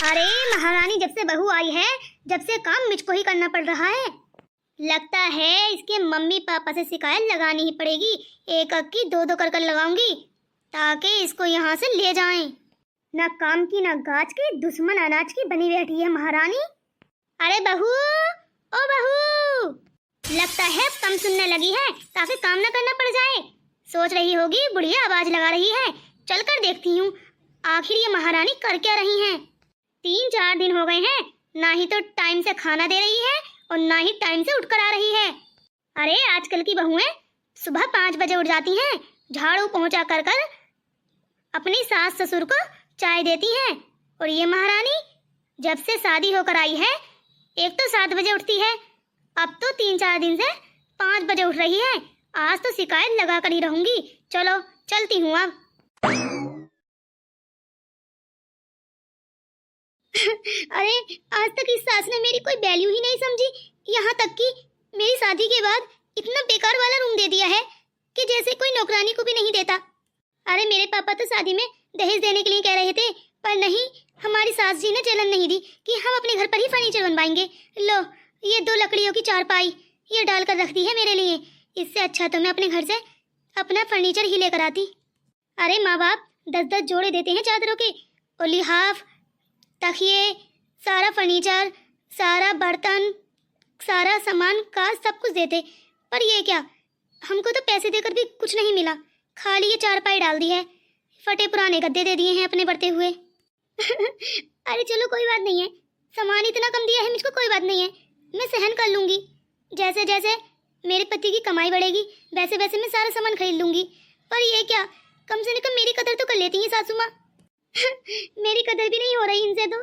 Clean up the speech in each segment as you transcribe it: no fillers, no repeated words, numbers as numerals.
अरे महारानी, जब से बहू आई है जब से काम मुझको ही करना पड़ रहा है। लगता है इसके मम्मी पापा से शिकायत लगानी ही पड़ेगी। एक की दो कर कर लगाऊंगी ताकि इसको यहाँ से ले जाएं। ना काम की ना गाज की, दुश्मन अनाज की बनी बैठी है महारानी। अरे बहू, ओ बहू, लगता है अब कम सुनने लगी है ताकि काम ना करना पड़ जाए। सोच रही होगी बुढ़िया आवाज लगा रही है, चल कर देखती हूँ आखिर ये महारानी कर क्या रही हैं। 3-4 दिन हो गए हैं, ना ही तो टाइम से खाना दे रही है और ना ही टाइम से उठकर आ रही है। अरे आजकल की बहुएं सुबह 5 बजे उठ जाती हैं, झाड़ू पहुंचा कर कर अपनी सास ससुर को चाय देती हैं। और ये महारानी जब से शादी होकर आई है, एक तो 7 बजे उठती है, अब तो 3-4 दिन से 5 बजे उठ रही है। आज तो शिकायत लगा कर ही रहूंगी। चलो चलती हूँ अब। अरे आज तक इस सास ने मेरी कोई वैल्यू ही नहीं समझी, यहाँ तक कि मेरी शादी के बाद इतना बेकार वाला रूम दे दिया है कि जैसे कोई नौकरानी को भी नहीं देता। अरे मेरे पापा तो शादी में दहेज देने के लिए कह रहे थे, पर नहीं, हमारी सास जी ने चलन नहीं दी कि हम अपने घर पर ही फर्नीचर बनवाएंगे। लो ये 2 लकड़ियों की चारपाई ये डालकर रख दी है मेरे लिए। इससे अच्छा तो मैं अपने घर से अपना फर्नीचर ही लेकर आती। अरे माँ बाप 10-10 जोड़े देते हैं चादरों के, और लिहाफ, तकिए, सारा फर्नीचर, सारा बर्तन, सारा सामान का सब कुछ देते, पर ये क्या, हमको तो पैसे देकर भी कुछ नहीं मिला, खाली ये चारपाई डाल दी है, फटे पुराने गद्दे दे दिए हैं अपने बढ़ते हुए। अरे चलो कोई बात नहीं है, सामान इतना कम दिया है मुझको, कोई बात नहीं है, मैं सहन कर लूँगी। जैसे जैसे मेरे पति की कमाई बढ़ेगी वैसे वैसे मैं सारा सामान खरीद लूँगी। पर ये क्या, कम से कम मेरी कदर तो कर लेती हैं सासू माँ। मेरी कदर भी नहीं हो रही इनसे तो।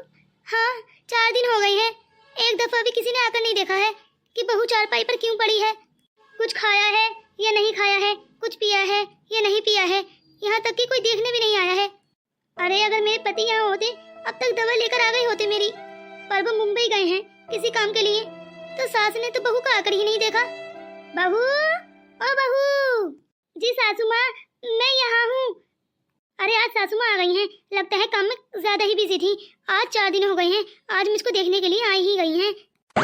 हाँ, 4 दिन हो गए हैं, एक दफा भी किसी ने आकर नहीं देखा है कि बहू चारपाई पर क्यों पड़ी है, कुछ खाया है या नहीं खाया है, कुछ पिया है या नहीं पिया है, यहाँ तक कि कोई देखने भी नहीं आया है। अरे अगर मेरे पति यहाँ होते अब तक दवा लेकर आ गए होते मेरी, पर वो मुंबई गए हैं किसी काम के लिए, तो सास ने तो बहू का आकर ही नहीं देखा। बहू, ओ बहू। जी सासू माँ, मैं यहाँ हूँ। अरे आज सासू माँ आ गई हैं, लगता है काम में ज्यादा ही बिजी थी। आज 4 दिन हो गए हैं, आज मुझको देखने के लिए आई ही गई हैं।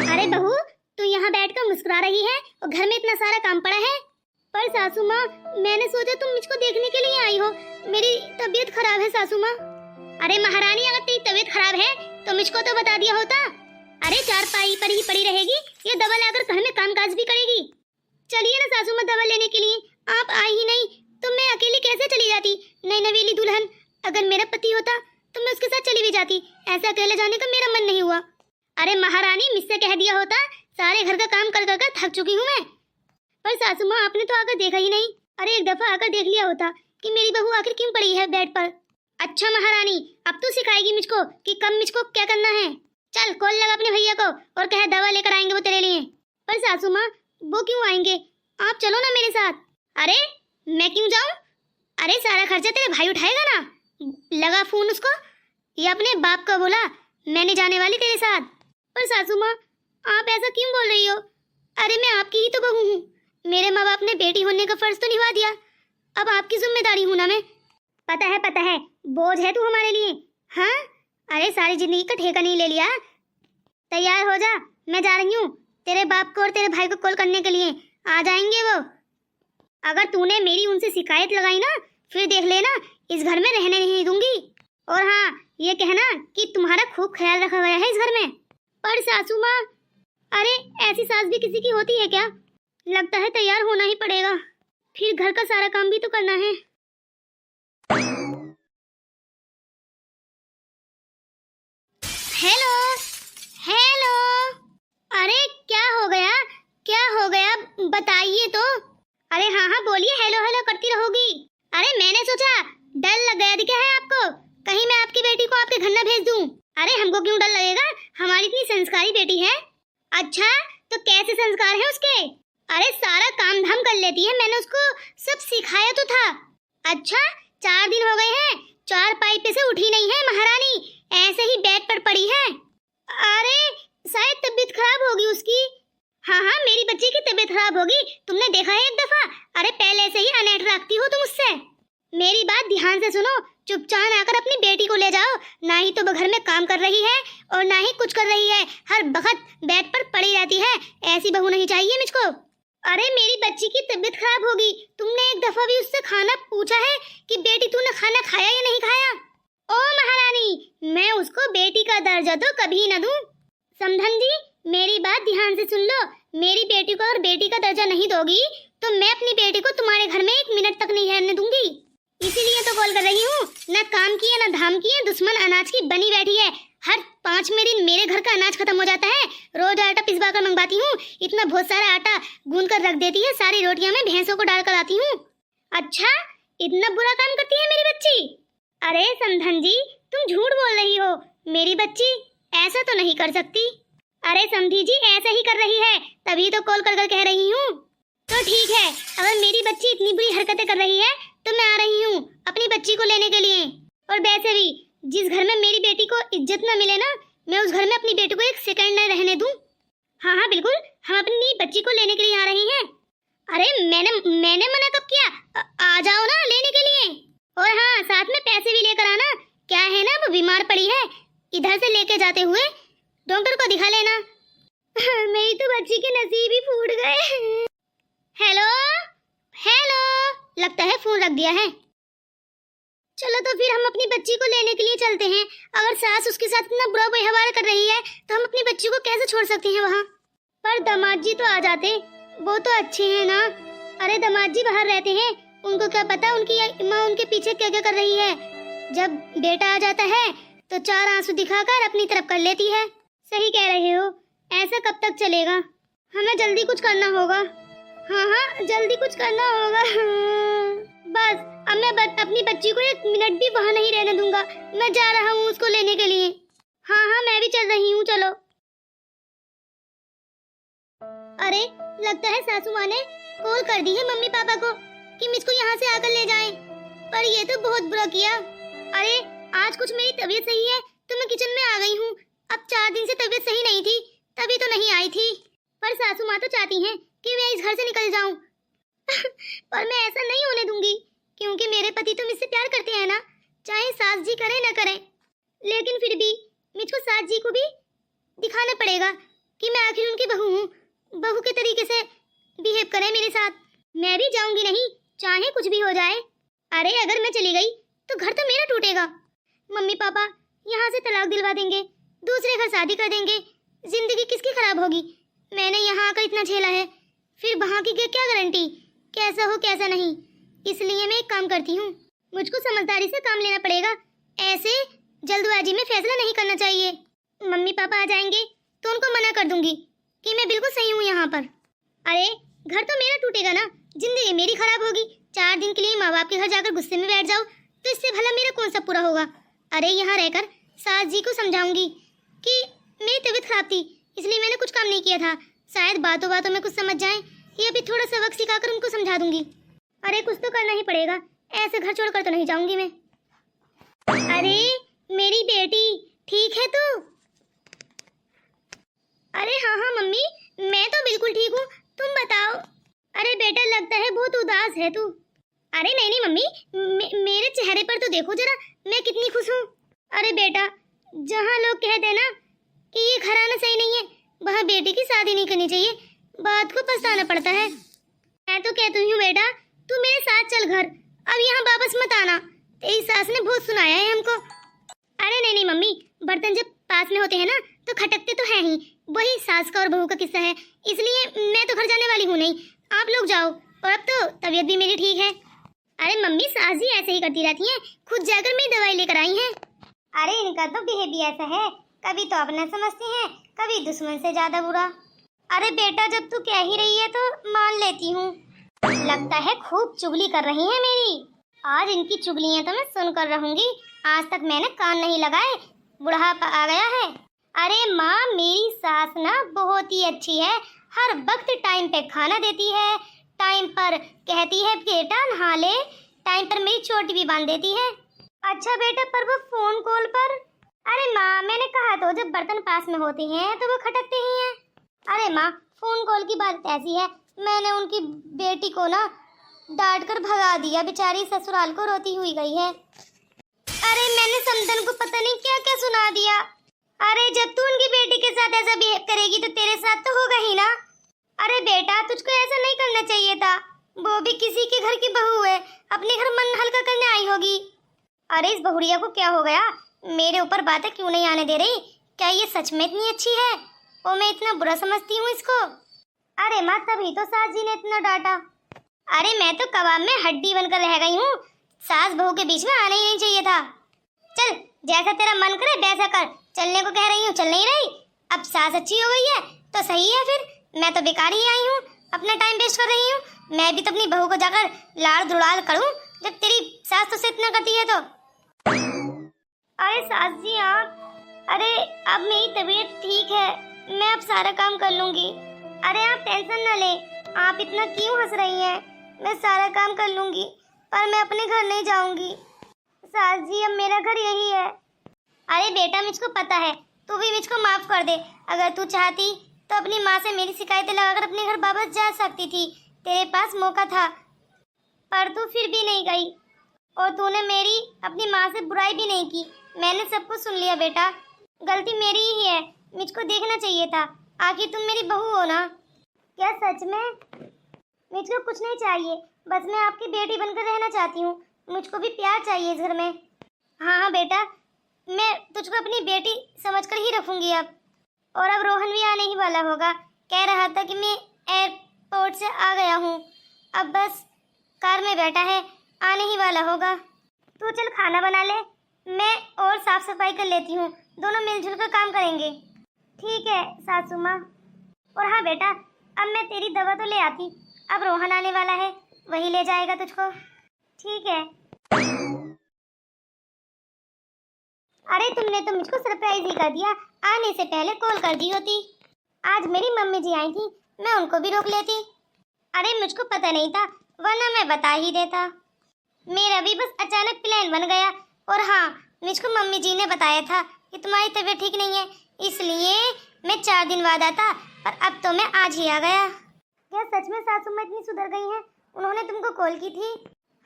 अरे बहू, तू यहाँ बैठकर मुस्कुरा रही है और घर में इतना सारा काम पड़ा है। पर सासू माँ, मैंने सोचा तुम मुझको देखने के लिए आई हो, मेरी तबीयत खराब है सासू माँ। अरे महारानी, अगर तेरी तबीयत खराब है तो मुझको तो बता दिया होता। अरे चारपाई पर ही पड़ी रहेगी, ये दवा लाकर घर में कामकाज भी करेगी। चलिए ना सासू माँ दवा लेने के लिए, आप आई ही नहीं तो मैं अकेली कैसे चली जाती। नई नवेली दुल्हन, अगर मेरा पति होता तो मैं उसके साथ चली भी जाती, ऐसे अकेले जाने का मेरा मन नहीं हुआ। अरे महारानी, मुझसे कह दिया होता, सारे घर का काम कर कर थक चुकी हूँ मैं। पर सासू माँ, आपने तो आकर देखा ही नहीं। अरे एक दफा आकर देख लिया होता कि मेरी बहू आखिर क्यों पड़ी है बेड पर। अच्छा महारानी, अब तू सिखाएगी मुझको कि कब मुझको क्या करना है। चल कॉल लगा अपने भैया को और कह दवा लेकर आएंगे वो तेरे लिए। पर सासू माँ, वो क्यों आएंगे, आप चलो ना मेरे साथ। अरे मैं क्यों जाऊं, अरे सारा खर्चा तेरे भाई उठाएगा ना। लगा फोन उसको, ये अपने बाप को बोला मैंने जाने वाली तेरे साथ। पर सासू माँ, आप ऐसा क्यों बोल रही हो। अरे मैं आपकी ही तो बहू हूँ, मेरे माँ बाप ने बेटी होने का फर्ज तो निभा दिया, अब आपकी जिम्मेदारी हूँ ना मैं। पता है, बोझ है तू हमारे लिए। हाँ, अरे सारी जिंदगी का ठेका नहीं ले लिया। तैयार हो जा, मैं जा रही हूँ, तेरे बाप को और तेरे भाई को कॉल करने के लिए आ जाएंगे वो। अगर तूने मेरी उनसे शिकायत लगाई ना, फिर देख लेना, इस घर में रहने नहीं दूंगी। और हाँ, ये कहना कि तुम्हारा खूब ख्याल रखा गया है इस घर में। पर सासू माँ, अरे ऐसी सास भी किसी की होती है क्या। लगता है तैयार होना ही पड़ेगा, फिर घर का सारा काम भी तो करना है। हेलो हेलो, अरे क्या हो गया बताइए तो। अरे हाँ बोलिए, हेलो हेलो करती रहोगी। अरे मैंने सोचा डर लग गया दिखा है आपको, कहीं मैं आपकी बेटी को आपके घर न भेज दूं। अरे हमको क्यों डर लगेगा, हमारी इतनी संस्कारी बेटी है। अच्छा तो कैसे संस्कार है उसके। अरे सारा काम धाम कर लेती है, मैंने उसको सब सिखाया तो था। अच्छा 4 दिन हो गए हैं, चारपाई पे से उठी नहीं है महारानी, ऐसे ही बेड पर पड़ी है। अरे शायद तबीयत खराब होगी उसकी। हाँ मेरी बच्ची की तबीयत खराब होगी, तुमने देखा है एक दफा। अरे पहले से ही अनैट रखती हो तुम उससे। मेरी बात ध्यान से सुनो, चुपचाप आकर अपनी बेटी को ले जाओ, ना ही तो वो घर में काम कर रही है और ना ही कुछ कर रही है, हर वक्त बेड पर पड़ी रहती है। ऐसी बहू नहीं चाहिए मुझको। अरे मेरी बच्ची की तबीयत खराब होगी, तुमने एक दफा भी उससे खाना पूछा है कि बेटी तूने खाना खाया या नहीं खाया? ओ महारानी, मैं उसको बेटी का दर्जा तो कभी न दूं। समधन जी, मेरी बात ध्यान से सुन लो। मेरी बेटी को अगर बेटी का दर्जा नहीं दोगी तो मैं अपनी बेटी को तुम्हारे घर में 1 मिनट तक नहीं रहने दूंगी। इसीलिए तो कॉल कर रही हूँ। न काम की है न धाम की है, दुश्मन अनाज की बनी बैठी है। हर 5वें दिन मेरे घर का अनाज खत्म हो जाता है। रोज आटा पिसवा कर मंगवाती हूँ, इतना बहुत सारा आटा गूंद कर रख देती है, सारी रोटियां मैं भैंसों को डाल कर आती हूँ। अच्छा, इतना बुरा काम करती है मेरी बच्ची? अरे समधन जी, तुम झूठ बोल रही हो। मेरी बच्ची ऐसा तो नहीं कर सकती। अरे समधी जी, ऐसा ही कर रही है, तभी तो कॉल कर कर कह रही हूँ। तो ठीक है, अगर मेरी बच्ची इतनी बुरी हरकतें कर रही है तो मैं आ रही हूँ अपनी बच्ची को लेने के लिए। और वैसे भी जिस घर में मेरी बेटी को इज्जत न मिले ना, मैं उस घर में अपनी बेटी को 1 सेकंड न रहने दूं। हाँ हाँ बिल्कुल, हम अपनी बच्ची को लेने के लिए आ रही हैं। अरे मैंने मना कब किया? आ जाओ ना लेने के लिए। और हाँ, साथ में पैसे भी लेकर आना। क्या है ना, वो बीमार पड़ी है, इधर से लेके जाते हुए डॉक्टर को दिखा लेना। मेरी तो बच्ची के नसीब ही फूट गए। हेलो हेलो, लगता है फोन रख दिया है। चलो तो फिर हम अपनी बच्ची को लेने के लिए चलते हैं। अगर सास उसके साथ इतना बुरा व्यवहार कर रही है तो हम अपनी बच्ची को कैसे छोड़ सकते हैं वहाँ? पर दामाद जी तो आ जाते, वो तो अच्छे हैं ना। अरे दामाद जी बाहर रहते हैं, उनको क्या पता उनकी माँ उनके पीछे क्या क्या कर रही है। जब बेटा आ जाता है तो 4 आंसू दिखाकर अपनी तरफ कर लेती है। सही कह रहे हो, ऐसा कब तक चलेगा? हमें जल्दी कुछ करना होगा। हाँ हाँ, जल्दी कुछ करना होगा। बस अब मैं अपनी बच्ची को 1 मिनट भी वहाँ नहीं रहने दूंगा। मैं जा रहा हूँ उसको लेने के लिए। हाँ हाँ, मैं भी चल रही हूँ, चलो। अरे लगता है सासू माँ ने कॉल कर दी है मम्मी पापा को कि मुझको यहाँ से आकर ले जाएं। पर ये तो बहुत बुरा किया। अरे आज कुछ मेरी तबीयत सही है तो मैं किचन में आ गई हूँ। अब 4 दिन से तबीयत सही नहीं थी, तभी तो नहीं आई थी। पर सासू माँ तो चाहती हैं कि मैं इस घर से निकल जाऊं। पर मैं ऐसा नहीं होने दूंगी, क्योंकि मेरे पति तो मुझसे प्यार करते हैं ना, चाहे सास जी करें न करें। लेकिन फिर भी मुझको सास जी को भी दिखाना पड़ेगा कि मैं आखिर उनकी बहू हूँ। बहू के तरीके से बिहेव करें मेरे साथ। मैं भी जाऊंगी नहीं, चाहे कुछ भी हो जाए। अरे अगर मैं चली गई तो घर तो मेरा टूटेगा। मम्मी पापा यहाँ से तलाक दिलवा देंगे, दूसरे घर शादी कर देंगे, जिंदगी किसकी खराब होगी? मैंने यहाँ आकर इतना झेला है, फिर वहाँ की क्या गारंटी कैसा हो कैसा नहीं। इसलिए मैं एक काम करती हूँ, मुझको समझदारी से काम लेना पड़ेगा। ऐसे जल्दबाजी में फैसला नहीं करना चाहिए। मम्मी पापा आ जाएंगे तो उनको मना कर दूंगी कि मैं बिल्कुल सही हूँ यहाँ पर। अरे घर तो मेरा टूटेगा ना, जिंदगी मेरी खराब होगी। 4 दिन के लिए माँ बाप के घर जाकर गुस्से में बैठ जाओ तो इससे भला मेरा कौन सा पूरा होगा? अरे यहाँ रहकर सास जी को समझाऊंगी कि मेरी तबीयत खराब थी, इसलिए मैंने कुछ काम नहीं किया था। शायद बातों बातों में कुछ समझ जाएं, या भी थोड़ा सा वक्त सिखाकर उनको समझा दूंगी। अरे कुछ तो करना ही पड़ेगा, ऐसे घर छोड़कर तो नहीं जाऊंगी मैं। अरे मेरी बेटी ठीक है तू? अरे हाँ हाँ मम्मी, मैं तो बिल्कुल ठीक हूँ, तुम बताओ। अरे बेटा लगता है बहुत उदास है तू। अरे नहीं नहीं मम्मी, मेरे चेहरे पर तो देखो जरा, मैं कितनी खुश हूँ। अरे बेटा, जहाँ लोग कहते हैं ना कि ये घराना सही नहीं है, वहाँ बेटी की शादी नहीं करनी चाहिए, बात को पछताना पड़ता है। मैं तो कहती हूँ बेटा, तू मेरे साथ चल घर, अब यहाँ वापस मत आना। तेरी सास ने बहुत सुनाया है हमको। अरे नहीं नहीं मम्मी, बर्तन जब पास में होते हैं ना तो खटकते तो है ही, वही सास का और बहू का किस्सा है, इसलिए मैं तो घर जाने वाली हूँ नहीं। आप लोग जाओ, और अब तो तबीयत भी मेरी ठीक है। अरे मम्मी, सास जी ऐसे ही करती रहती हैं, खुद जाकर मेरी दवाई लेकर आई हैं। अरे इनका तो बिहेवियर ऐसा है, कभी तो अपना समझती हैं, कभी दुश्मन से ज्यादा बुरा। अरे बेटा, जब तू कह ही रही है तो मान लेती हूँ। लगता है खूब चुगली कर रही है मेरी। आज इनकी चुगलियाँ तो मैं सुनकर रहूंगी। आज तक मैंने कान नहीं लगाए, बुढ़ापा आ गया है। अरे माँ, मेरी सास ना बहुत ही अच्छी है, हर वक्त टाइम पे खाना देती है, टाइम पर कहती है बेटा नहा ले, टाइम पर मेरी चोटी भी बांध देती है। अच्छा बेटा, पर वो फोन कॉल पर? अरे माँ, मैंने कहा तो जब बर्तन पास में होते हैं तो वो खटकते ही हैं। अरे माँ, फोन कॉल की बात ऐसी है, मैंने उनकी बेटी को ना डांट कर भगा दिया, बेचारी ससुराल को रोती हुई गई है। अरे मैंने समधन को पता नहीं क्या क्या सुना दिया। अरे जब तू उनकी बेटी के साथ ऐसा बिहेव करेगी तो तेरे साथ तो होगा ही ना। अरे बेटा तुझको ऐसा नहीं करना चाहिए था, वो भी किसी के घर की बहू है, अपने घर मन हल्का करने आई होगी। अरे इस बहुरिया को क्या हो गया, मेरे ऊपर बातें क्यों नहीं आने दे रही? क्या ये सच में इतनी अच्छी है और मैं इतना बुरा समझती हूँ इसको? अरे माँ तभी तो सास जी ने इतना डांटा। अरे मैं तो कबाब में हड्डी बनकर रह गई हूँ, सास बहू के बीच में आना ही नहीं चाहिए था। चल जैसा तेरा मन करे वैसा कर, चलने को कह रही हूँ चल नहीं रही। अब सास अच्छी हो गई है तो सही है, फिर मैं तो बेकार ही आई हूँ, अपना टाइम वेस्ट कर रही हूँ। मैं भी तो अपनी बहू को जाकर लाड़ दुलाल करूँ जब तेरी सास तुझसे इतना करती है तो। अरे सास जी आप, अरे अब मेरी तबीयत ठीक है, मैं अब सारा काम कर लूंगी। अरे आप टेंशन न ले, आप इतना क्यों हंस रही हैं? मैं सारा काम कर लूंगी पर मैं अपने घर नहीं जाऊंगी। सास जी अब मेरा घर यही है। अरे बेटा मुझको पता है, तू भी मुझको माफ कर दे। अगर तू चाहती तो अपनी माँ से मेरी शिकायतें लगाकर अपने घर वापस जा सकती थी, तेरे पास मौका था, पर तू फिर भी नहीं गई और तूने मेरी अपनी माँ से बुराई भी नहीं की। मैंने सब कुछ सुन लिया बेटा, गलती मेरी ही है, मुझको देखना चाहिए था, आखिर तुम मेरी बहू हो ना। क्या सच में? मुझको कुछ नहीं चाहिए, बस मैं आपकी बेटी बनकर रहना चाहती हूँ, मुझको भी प्यार चाहिए इस घर में। हाँ हाँ बेटा, मैं तुझको अपनी बेटी समझकर ही रखूंगी अब। और अब रोहन भी आने ही वाला होगा, कह रहा था कि मैं एयरपोर्ट से आ गया हूँ, अब बस कार में बैठा है, आने ही वाला होगा। तू चल खाना बना ले, मैं और साफ सफाई कर लेती हूँ, दोनों मिलजुल कर काम करेंगे। ठीक है सासू माँ। और हाँ बेटा, अब मैं तेरी दवा तो ले आती, अब रोहन आने वाला है, वही ले जाएगा तुझको। ठीक है। अरे तुमने तो मुझको सरप्राइज ही कर दिया, आने से पहले कॉल कर दी होती। आज मेरी मम्मी जी आई थी, मैं उनको भी रोक लेती। अरे मुझको पता नहीं था, वरना मैं बता ही देता। मेरा भी बस अचानक प्लान बन गया। और हाँ, मुझको मम्मी जी ने बताया था कि तुम्हारी तबीयत ठीक नहीं है, इसलिए मैं 4 दिन बाद आता, पर अब तो मैं आज ही आ गया। क्या सच में सासू माँ इतनी सुधर गई हैं? उन्होंने तुमको कॉल की थी?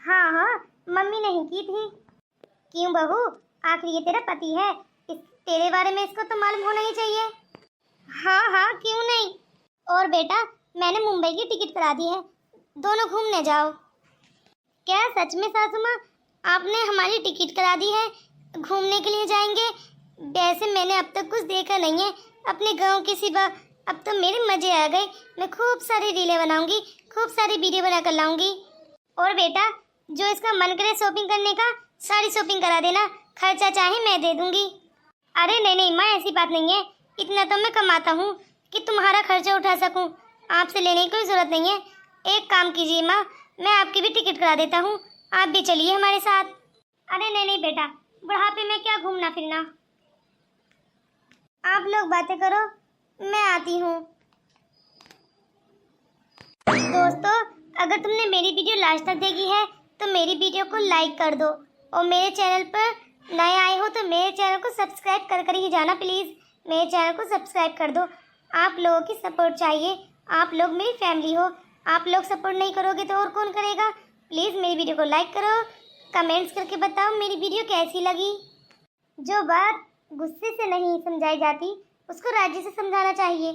हाँ हाँ, मम्मी नहीं की थी। क्यों बहू, आखिर ये तेरा पति है, तेरे बारे में इसको तो मालूम होना ही चाहिए। हाँ हाँ क्यों नहीं। और बेटा मैंने मुंबई की टिकट करा दी है, दोनों घूमने जाओ। क्या सच में सासू माँ आपने हमारी टिकट करा दी है, घूमने के लिए जाएंगे? वैसे मैंने अब तक कुछ देखा नहीं है अपने गांव के सिवा, अब तो मेरे मजे आ गए। मैं खूब सारी रीलें बनाऊंगी, खूब सारी वीडियो बना कर लाऊंगी। और बेटा जो इसका मन करे शॉपिंग करने का, सारी शॉपिंग करा देना, खर्चा चाहे मैं दे दूंगी। अरे नहीं नहीं माँ, ऐसी बात नहीं है, इतना तो मैं कमाता हूँ कि तुम्हारा खर्चा उठा सकूँ, आपसे लेने की कोई ज़रूरत नहीं है। एक काम कीजिए माँ, मैं आपकी भी टिकट करा देता हूँ, आप भी चलिए हमारे साथ। अरे नहीं नहीं बेटा, बुढ़ापे में क्या घूमना फिरना, आप लोग बातें करो, मैं आती हूँ। दोस्तों अगर तुमने मेरी वीडियो लास्ट तक देखी है तो मेरी वीडियो को लाइक कर दो, और मेरे चैनल पर नए आए हो तो मेरे चैनल को सब्सक्राइब कर कर ही जाना प्लीज़, मेरे चैनल को सब्सक्राइब कर दो। आप लोगों की सपोर्ट चाहिए, आप लोग मेरी फैमिली हो, आप लोग सपोर्ट नहीं करोगे तो और कौन करेगा। प्लीज़ मेरी वीडियो को लाइक करो, कमेंट्स करके बताओ मेरी वीडियो कैसी लगी। जो बात गुस्से से नहीं समझाई जाती उसको राजी से समझाना चाहिए।